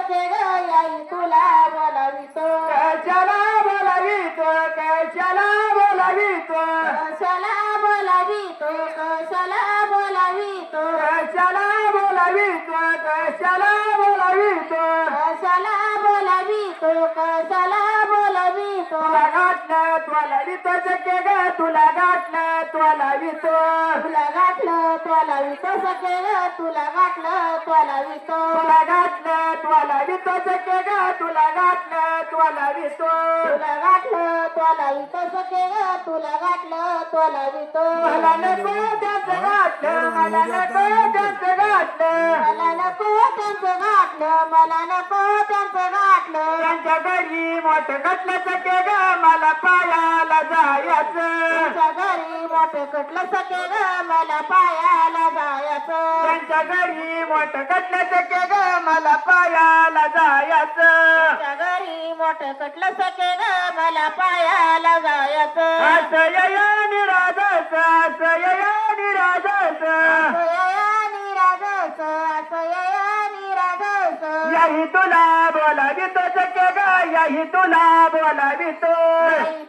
सके ग याई तुला बोलावितो कशाला बोलावितो कशाला बोलावितो कशाला बोलावितो कशाला बोलावितो कशाला बोलावितो कशाला बोलावितो कशाला बोलावितो कशाला बोलावितो तुला गाठलं तुला वितो सके ग तुला गाठलं तुला वितो तुला गाठलं तुला वितो सके ग तुला गाठलं तुला वितो तुला गाठलं तुला वितो सके ग तुला गाठलं तुला वितो तुला गाठलं तुला वितो सके ग तुला गाठलं तुला वितो मला नको त्याचं गाठलं मला नको त्याचं गाठलं मला नको त्यांचं गाठलं मला नको त्यांचं गाठलं त्यांच्या घरी मोठं घटलं सके ग मला पायाला जायचं त्यांच्या घरी मोठं कटलं सके ग मला पायाला जायचं त्यांच्या घरी मोठं घटलं सके ग मला पायाला जायचं त्यांच्या घरी मोठं कटलं सके ग मला पायाला जायचं असं या निराधाच असं या निराधाच याही तुला बोलावितो सके ग याही तुला बोलावितो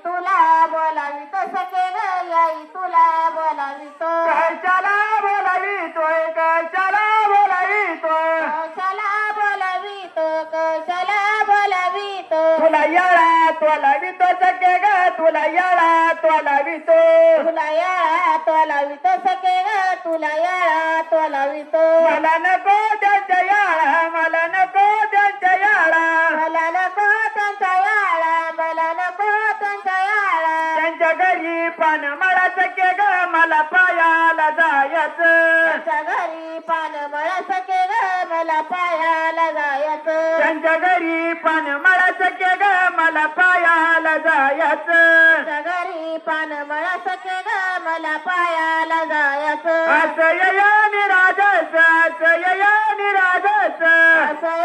तुला बोलावितो सके ग याई तुला बोलावितो कशाला बोलावितोय कशाला बोलावितो कशाला बोलावितो कशाला बोलावितो तुला याळा तोलावितो सके ग तुला याळा तोलावितो तुला याळा तोलावितो सके ग तुला याळा तोलावितो मला नको त्यांच्या याळा मला नको त्यांच्या याळा मला नको त्यांचा याळा मला नको त्यांचा याळा त्यांच्या घरी पान मला सके ग मला पायाला जायचं त्यांच्या घरी पान मळा सके ग मला पायाला जायचं त्यांच्या घरी पान मला सके ग मला पायाला जायचं त्यांच्या घरी पान मळा सके ग मला पायाला जायचं असं या निराधच असं या निराधच असं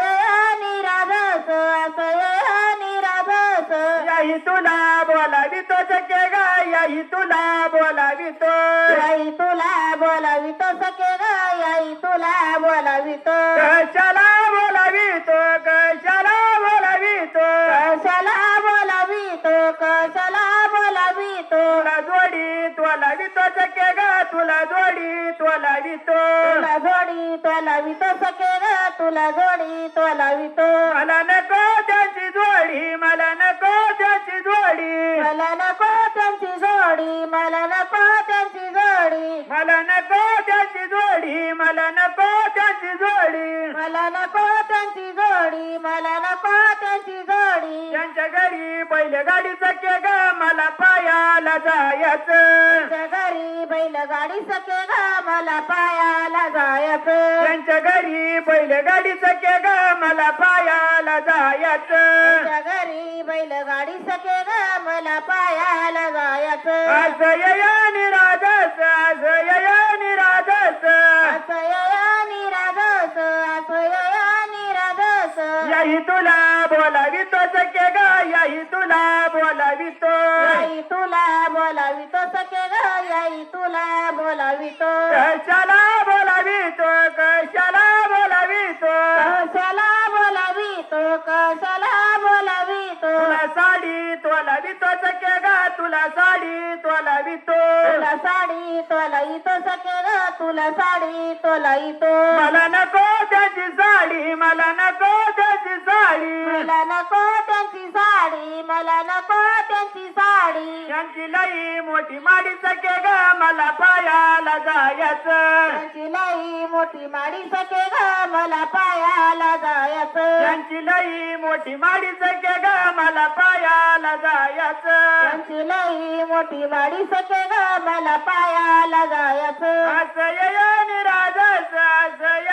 निराधस असं निराधस याही तुला बोलावितो सके ग याही तुला बोलावितो याई तुला बोलावितो सके ग याई तुला बोलावितो कशाला बोलावितो कशाला बोलावितो कशाला बोलावितो कशाला बोलावितो तुला जोडी तोलावितो सके ग तुला जोडी तोलावितो तुला जोडी तोलावितो सके ग तुला जोडी तोलावितो मला नको त्याची जोडी मला नको त्याची जोडी मला नको त्यांची जोडी मला नको त्यांची जोडी मला नको त्याची जोडी मला नको त्याची जोडी मला नको त्यांची जोडी मला नको त्यांची जोडी त्यांच्या घरी बैलगाडी सके ग मला पायाला जायचं त्यांच्या घरी बैलगाडी सके ग मला पायाला जायचं त्यांच्या घरी बैलगाडी सके ग मला पायाला जायचं त्यांच्या घरी बैलगाडी सके ग मला पायाला जायचं असं या निराधच असं या निराधच असं निराधस असं निराधस याही तुला बोलावितो सके ग याही तुला बोलावितो याई तुला बोलावितो सके ग याई तुला बोलावितो कशाला बोलावितो कशाला बोलावितो कशाला बोलावितो कशाला बोलावितो तुला साडी तोलावितो सके ग तुला साडी तोलावितो तुला साडी तोलावितो सके ग तुला साडी तोलावितो मला नको त्याची साडी मला नको त्याची साडी मला नको त्यांची साडी मला नको त्यांची साडी त्यांची लई मोठी माडी सके ग मला पायाला जायचं त्यांची लई मोठी माडी सके ग मला पायाला जायचं त्यांची लई मोठी माडी सके ग मला पायाला जायचं त्यांची लई मोठी माडी सके ग मला पायाला जायचं असं या निराधच असं